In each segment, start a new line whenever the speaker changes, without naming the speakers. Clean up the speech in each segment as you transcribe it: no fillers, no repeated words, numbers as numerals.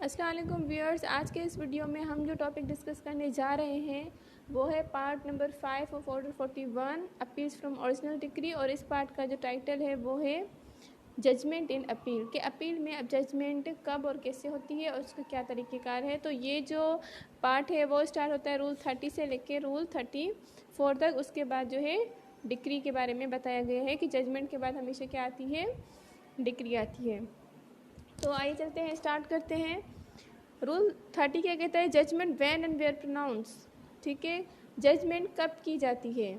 अस्सलाम वालेकुम व्यूअर्स। आज के इस वीडियो में हम जो टॉपिक डिस्कस करने जा रहे हैं वो है part number 5 of order 41 appeals from original decree. और इस पार्ट का जो टाइटल है वो है जजमेंट इन अपील। के अपील में अब जजमेंट कब और कैसे होती है और उसका क्या तरीक़ेकार है। तो ये जो पार्ट है वो स्टार्ट होता है रूल 30 से लेकर रूल 34 तक। उसके बाद जो है डिक्री के बारे में बताया गया है कि जजमेंट के बाद हमेशा क्या आती है, डिक्री आती है। तो आइए चलते हैं, स्टार्ट करते हैं। रूल 30 क्या कहता है, judgment when and where pronounce. ठीक है, जजमेंट कब की जाती है।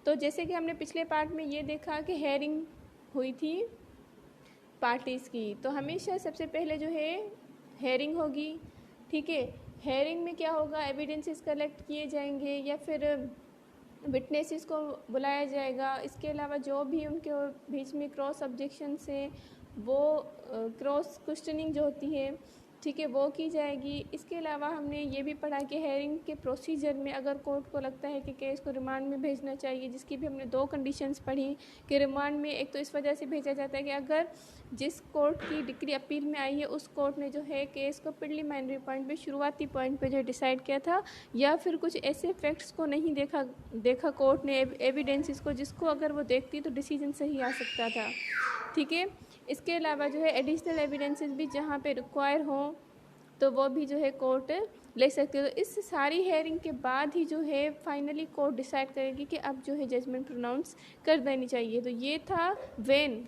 तो जैसे कि हमने पिछले पार्ट में ये देखा कि हेयरिंग हुई थी पार्टीज़ की, तो हमेशा सबसे पहले जो है हेयरिंग होगी। ठीक है, हेयरिंग में क्या होगा, एविडेंसेस कलेक्ट किए जाएंगे या फिर विटनेसेस को बुलाया जाएगा। इसके अलावा जो भी उनके बीच में क्रॉस ऑब्जेक्शन से वो क्रॉस क्वेश्चनिंग जो होती है, ठीक है, वो की जाएगी। इसके अलावा हमने ये भी पढ़ा कि हेयरिंग के प्रोसीजर में अगर कोर्ट को लगता है कि केस को रिमांड में भेजना चाहिए, जिसकी भी हमने 2 कंडीशंस पढ़ी कि रिमांड में एक तो इस वजह से भेजा जाता है कि अगर जिस कोर्ट की डिक्री अपील में आई है उस कोर्ट ने जो है केस को प्रिलिमिनरी पॉइंट पे, शुरुआती पॉइंट पे जो डिसाइड किया था, या फिर कुछ ऐसे फैक्ट्स को नहीं देखा कोर्ट ने, एविडेंसेस को, जिसको अगर वो देखती तो डिसीजन सही आ सकता था। ठीक है, इसके अलावा जो है एडिशनल एविडेंसेस भी जहाँ पे रिक्वायर हो तो वो भी जो है कोर्ट ले सकते हो। तो इस सारी हेयरिंग के बाद ही जो है फाइनली कोर्ट डिसाइड करेगी कि अब जो है जजमेंट प्रोनाउंस कर देनी चाहिए। तो ये था व्हेन,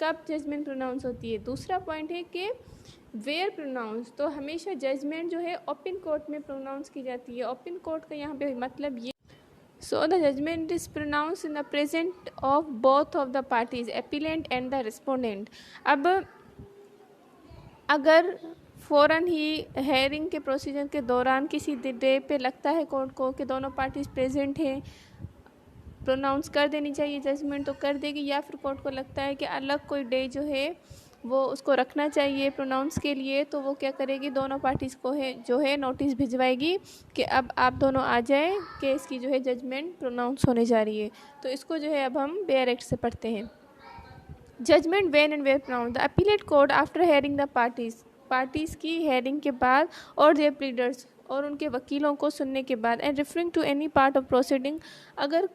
कब जजमेंट प्रोनाउंस होती है। दूसरा पॉइंट है कि वेयर प्रोनाउंस। तो हमेशा जजमेंट जो है ओपन कोर्ट में प्रोनाउंस की जाती है। ओपन कोर्ट का यहाँ पे मतलब ये, so the judgment is pronounced in the presence of both of the parties, appellant and the respondent। अब अगर फ़ौरन ही हेयरिंग के प्रोसीजर के दौरान किसी डे पे लगता है कोर्ट को कि दोनों पार्टीज प्रेजेंट हैं, प्रोनाउंस कर देनी चाहिए जजमेंट, तो कर देगी। या फिर कोर्ट को लगता है कि अलग कोई डे जो है वो उसको रखना चाहिए प्रोनाउंस के लिए, तो वो क्या करेगी, दोनों पार्टीज़ को है जो है नोटिस भिजवाएगी कि अब आप दोनों आ जाएं, केस की जो है जजमेंट प्रोनाउंस होने जा रही है। तो इसको जो है अब हम बेयर एक्ट से पढ़ते हैं। Judgment when and where pronounce. The appellate court after hearing the parties की हेयरिंग के बाद और देयर प्लीडर्स और उनके वकीलों को सुनने के बाद, and referring to any part of proceeding, अगर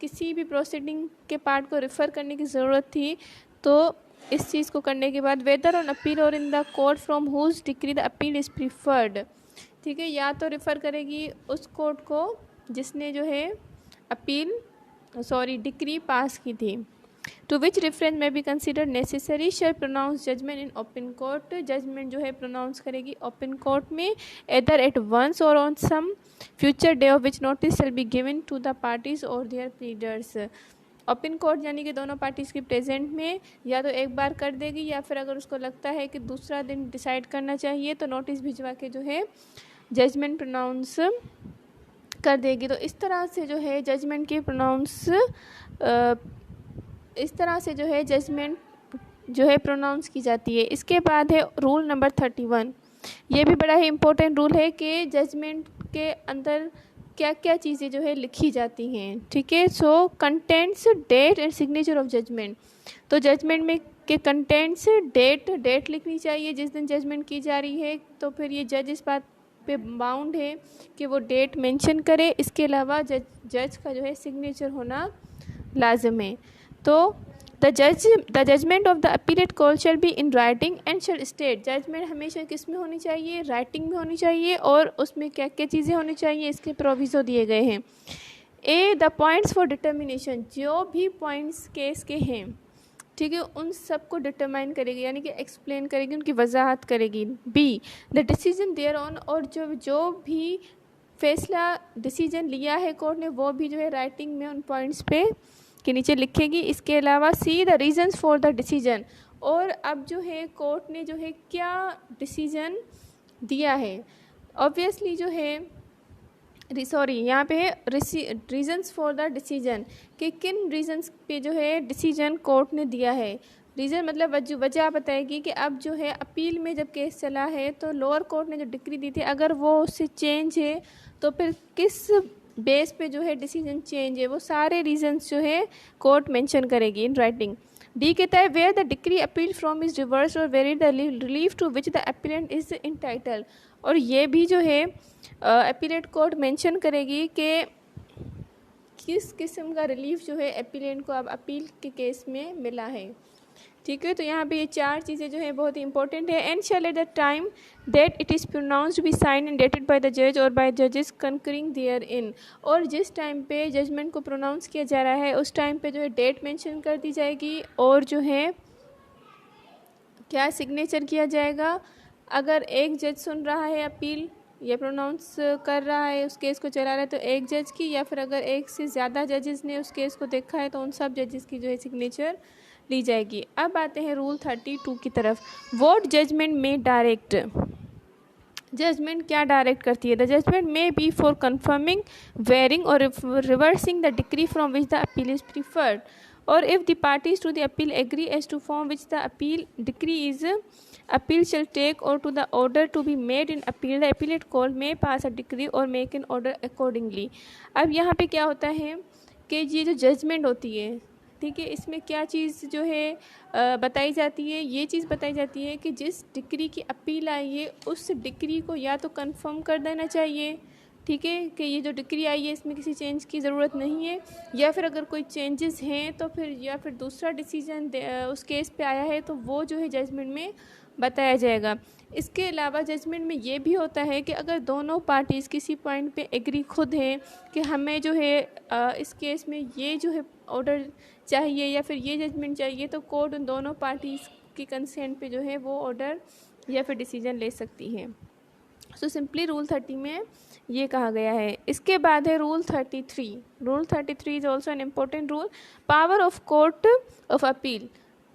किसी भी प्रोसीडिंग के पार्ट को रेफ़र करने की ज़रूरत थी तो इस चीज़ को करने के बाद, weather on appeal or in the court from whose decree the appeal is preferred. ठीक है, या तो रेफ़र करेगी उस कोर्ट को जिसने जो है डिक्री पास की थी। To which reference may be consider necessary shall pronounce judgment in open court. Judgment जो है प्रोनाउंस करेगी ओपन कोर्ट में, either at once or on some future day of which notice shall be given to the parties or their pleaders. Open court यानी कि दोनों parties की present में या तो एक बार कर देगी, या फिर अगर उसको लगता है कि दूसरा दिन डिसाइड करना चाहिए तो नोटिस भिजवा के जो है जजमेंट प्रोनाउंस कर देगी। तो इस तरह से जो है जजमेंट की जजमेंट जो है प्रोनाउंस की जाती है। इसके बाद है रूल नंबर 31। ये भी बड़ा ही इम्पोर्टेंट रूल है कि जजमेंट के अंदर क्या क्या चीज़ें जो है लिखी जाती हैं। ठीक है, so contents, date and signature of judgement. तो जजमेंट में के कंटेंट्स, डेट लिखनी चाहिए जिस दिन जजमेंट की जा रही है, तो फिर ये जज इस बात पे बाउंड है कि वो डेट मेंशन करे। इसके अलावा जज का जो है सिग्नेचर होना लाजिम है। तो the judgment of the appellate court shall be in writing and shall state. Judgment हमेशा किस में होनी चाहिए, राइटिंग में होनी चाहिए, और उसमें क्या क्या चीज़ें होनी चाहिए इसके प्रोविज़ो दिए गए हैं। ए, द पॉइंट्स फॉर डिटर्मिनेशन, जो भी पॉइंट्स केस के हैं, ठीक है, उन सब को डिटरमाइन करेगी यानी कि एक्सप्लेन करेगी, उनकी वजाहत करेगी। B, the decision thereon, और जो भी फैसला डिसीजन लिया है कोर्ट ने वो भी जो है राइटिंग में उन पॉइंट्स पे के नीचे लिखेगी। इसके अलावा C, the reasons for the decision, और अब जो है कोर्ट ने जो है क्या डिसीजन दिया है। ऑब्वियसली जो है यहाँ पे है रीजंस फॉर द डिसीजन, कि किन रीजंस पे जो है डिसीजन कोर्ट ने दिया है। रीज़न मतलब वजह बताएगी कि अब जो है अपील में जब केस चला है तो लोअर कोर्ट ने जो डिक्री दी थी अगर वो उससे चेंज है तो फिर किस बेस पे जो है डिसीजन चेंज है, वो सारे रीजंस जो है कोर्ट मेंशन करेगी इन राइटिंग। डी कहता है where the decree appeal from is reverse or vary the relief to which the appellant is entitle. और ये भी जो है अपीलेट कोर्ट मेंशन करेगी कि किस किस्म का रिलीफ जो है अपीलेंट को अब अपील के केस में मिला है। ठीक है, तो यहाँ पे ये चार चीज़ें जो है बहुत ही इंपॉर्टेंट है। And shall at the time that it is pronounced be sign and dated by the जज और बाय जजेस कंकरिंग देयर इन। और जिस टाइम पे जजमेंट को प्रोनाउंस किया जा रहा है उस टाइम पे जो है डेट मेंशन कर दी जाएगी और जो है क्या सिग्नेचर किया जाएगा। अगर एक जज सुन रहा है अपील या प्रोनाउंस कर रहा है उस केस को चला रहा है तो एक जज की, या फिर अगर एक से ज़्यादा जजेस ने उस केस को देखा है तो उन सब जजेस की जो है सिग्नेचर ली जाएगी। अब आते हैं रूल 32 की तरफ। वोट जजमेंट में डायरेक्ट, जजमेंट क्या डायरेक्ट करती है। द जजमेंट में बी फॉर कन्फर्मिंग, वेरिंग और reversing the decree from which the appeal is preferred, और if the parties to the appeal agree as to form which the appeal decree is appeal shall take or to the order to be made in appeal, the appellate court may pass a decree or make an order accordingly। अब यहाँ पे क्या होता है कि ये जो judgement होती है, ठीक है, इसमें क्या चीज़ जो है बताई जाती है, ये चीज़ बताई जाती है कि जिस डिक्री की अपील आई है उस डिक्री को या तो कंफर्म कर देना चाहिए, ठीक है, कि ये जो डिक्री आई है इसमें किसी चेंज की ज़रूरत नहीं है, या फिर अगर कोई चेंजेस हैं तो फिर या फिर दूसरा डिसीजन उस केस पे आया है तो वो जो है जजमेंट में बताया जाएगा। इसके अलावा जजमेंट में ये भी होता है कि अगर दोनों पार्टीज़ किसी पॉइंट पे एग्री खुद हैं कि हमें जो है इस केस में ये जो है ऑर्डर चाहिए या फिर ये जजमेंट चाहिए, तो कोर्ट उन दोनों पार्टीज़ की कंसेंट पे जो है वो ऑर्डर या फिर डिसीजन ले सकती है। सो सिंपली रूल 30 में ये कहा गया है। इसके बाद है rule 33। Rule 33 is also an important rule. Power of court of appeal,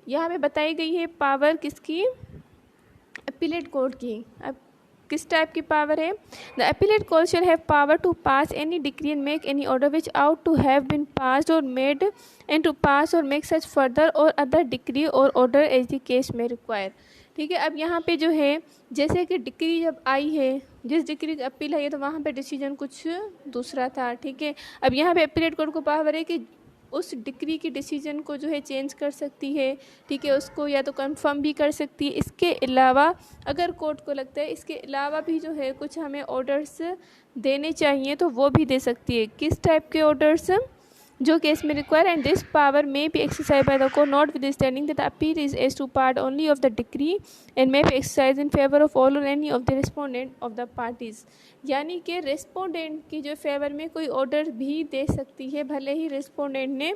यहाँ पे बताई गई है पावर किसकी, अपीलेट कोर्ट की। अब किस टाइप की पावर है। The appellate court shall have power to pass any decree and make any order which ought to have been passed or made and to pass or make such further or other decree or order as the case में require. ठीक है, अब यहाँ पे जो है जैसे कि डिक्री जब आई है, जिस डिक्री की अपील आई है तो वहाँ पे डिसीजन कुछ दूसरा था, ठीक है। अब यहाँ पे अपीलेट कोर्ट को पावर है कि उस डिक्री की डिसीजन को जो है चेंज कर सकती है, ठीक है, उसको या तो कंफर्म भी कर सकती है। इसके अलावा अगर कोर्ट को लगता है इसके अलावा भी जो है कुछ हमें ऑर्डर्स देने चाहिए तो वो भी दे सकती है। किस टाइप के ऑर्डर्स, जो केस में require, and this power may be exercise by the court notwithstanding that the appeal is as to part only of the decree and may be exercise in favour of all or any of the respondent of the parties. यानी कि respondent की जो favour में कोई order भी दे सकती है, भले ही रिस्पोंडेंट ने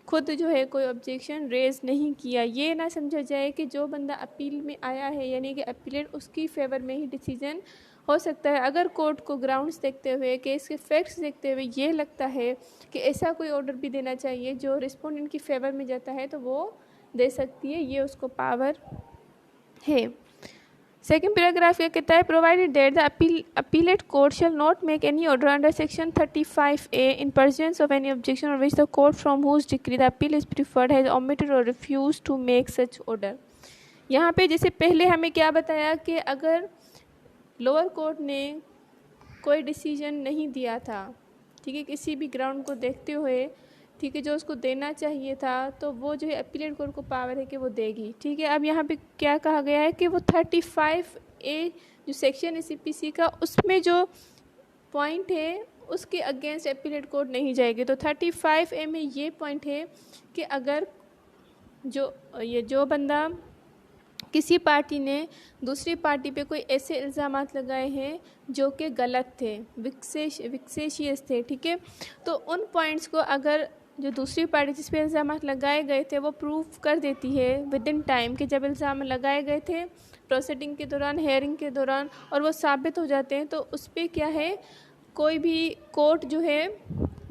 खुद जो है कोई ऑब्जेक्शन रेज नहीं किया। ये ना समझा जाए कि जो बंदा अपील में आया है यानी कि अपीलेंट उसकी फेवर में ही डिसीजन हो सकता है। अगर कोर्ट को ग्राउंड्स देखते हुए, केस के फैक्ट्स देखते हुए ये लगता है कि ऐसा कोई ऑर्डर भी देना चाहिए जो रिस्पोंडेंट की फेवर में जाता है तो वो दे सकती है, ये उसको पावर है। सेकेंड पैराग्राफ क्या कहता है, provided that the appellate court shall not make any order under section 35A in pursuance of any objection or which the court from whose decree the appeal is preferred has omitted or refuse to make such order. यहाँ पे जैसे पहले हमें क्या बताया कि अगर lower court ने कोई डिसीजन नहीं दिया था, ठीक है, किसी भी ग्राउंड को देखते हुए, ठीक है, जो उसको देना चाहिए था तो वो जो है अपीलेट कोर्ट को पावर है कि वो देगी, ठीक है। अब यहाँ पे क्या कहा गया है कि वो 35A जो सेक्शन है CPC का उसमें जो पॉइंट है उसके अगेंस्ट अपीलेट कोर्ट नहीं जाएगी। तो 35A में ये पॉइंट है कि अगर जो बंदा किसी पार्टी ने दूसरी पार्टी पे कोई ऐसे इल्ज़ामात लगाए हैं जो कि गलत थे, विक्सेशियस थे, ठीक है, तो उन पॉइंट्स को अगर जो दूसरी पार्टी जिस पे इल्ज़ामात लगाए गए थे वो प्रूफ कर देती है विद इन टाइम कि जब इल्ज़ाम लगाए गए थे प्रोसीडिंग के दौरान, हेयरिंग के दौरान, और वो साबित हो जाते हैं, तो उस पर क्या है कोई भी कोर्ट जो है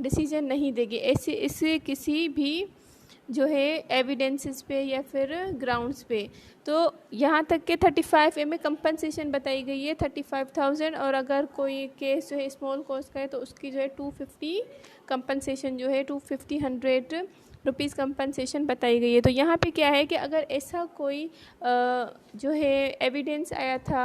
डिसीजन नहीं देगी इससे किसी भी जो है एविडेंसेस पे या फिर ग्राउंड्स पे। तो यहाँ तक के 35A में कंपनसेशन बताई गई है 35,000, और अगर कोई केस जो है स्मॉल कॉस्ट का है तो उसकी जो है 250 कंपनसेशन जो है 100 रुपीज़ कंपनसेशन बताई गई है। तो यहाँ पे क्या है कि अगर ऐसा कोई जो है एविडेंस आया था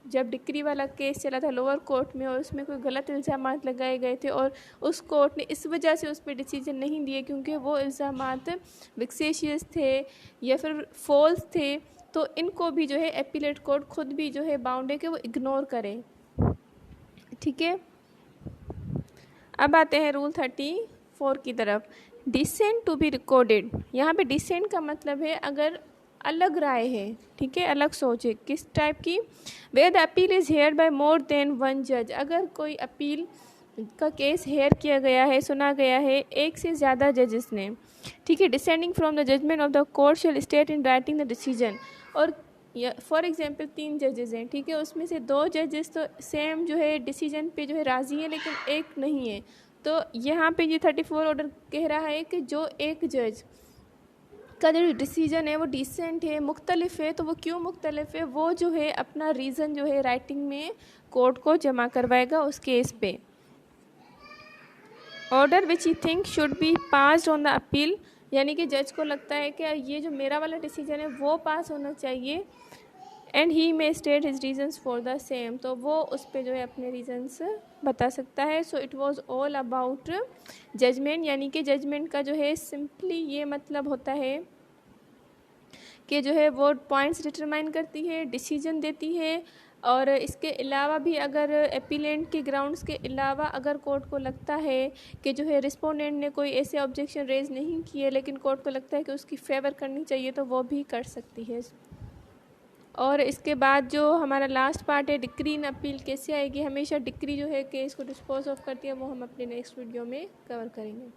जब डिक्री वाला केस चला था लोअर कोर्ट में और उसमें कोई गलत इल्ज़ामात लगाए गए थे और उस कोर्ट ने इस वजह से उस पर डिसीजन नहीं दिए क्योंकि वो इल्ज़ामात विक्सेशियस थे या फिर फॉल्स थे, तो इनको भी जो है एपीलेट कोर्ट खुद भी जो है बाउंड है कि वो इग्नोर करें। ठीक है, अब आते हैं रूल 34 की तरफ। Dissent to be recorded. यहाँ पे डिसेंट का मतलब है अगर अलग राय है, ठीक है, अलग सोच है, किस टाइप की, where the appeal is heard by more than one जज। अगर कोई अपील का केस हेयर किया गया है, सुना गया है एक से ज़्यादा जजेस ने, ठीक है। Dissenting from the judgment of the court shall state in writing the decision. और फॉर एग्जांपल 3 जजेस हैं, ठीक है, उसमें से 2 जजेस तो सेम जो है डिसीजन पे जो है राज़ी हैं लेकिन एक नहीं है। तो यहाँ पे ये 34 ऑर्डर कह रहा है कि जो एक जज का जो डिसीजन है वो डिसेंट है, मुख्तलिफ है, तो वो क्यों मुख्तलिफ है, वो जो है अपना रीज़न जो है राइटिंग में कोर्ट को जमा करवाएगा उस केस पे। Order which he think should be passed on the appeal, यानी कि जज को लगता है कि ये जो मेरा वाला डिसीजन है वो पास होना चाहिए, and he may state his reasons for the same, तो वो उस पर जो है अपने रीजन्स बता सकता है। So it was all about judgment, यानी कि जजमेंट का जो है सिंपली ये मतलब होता है कि जो है वो पॉइंट्स डिटरमाइन करती है, डिसीजन देती है, और इसके अलावा भी अगर एपीलेंट के ग्राउंड्स के अलावा अगर कोर्ट को लगता है कि जो है रिस्पोंडेंट ने कोई ऐसे ऑब्जेक्शन रेज नहीं किए लेकिन कोर्ट को लगता है कि उसकी फेवर करनी चाहिए तो वो भी कर सकती है। और इसके बाद जो हमारा लास्ट पार्ट है डिक्री इन अपील कैसे आएगी, हमेशा डिक्री जो है केस को डिस्पोज ऑफ करती है, वो हम अपने नेक्स्ट वीडियो में कवर करेंगे।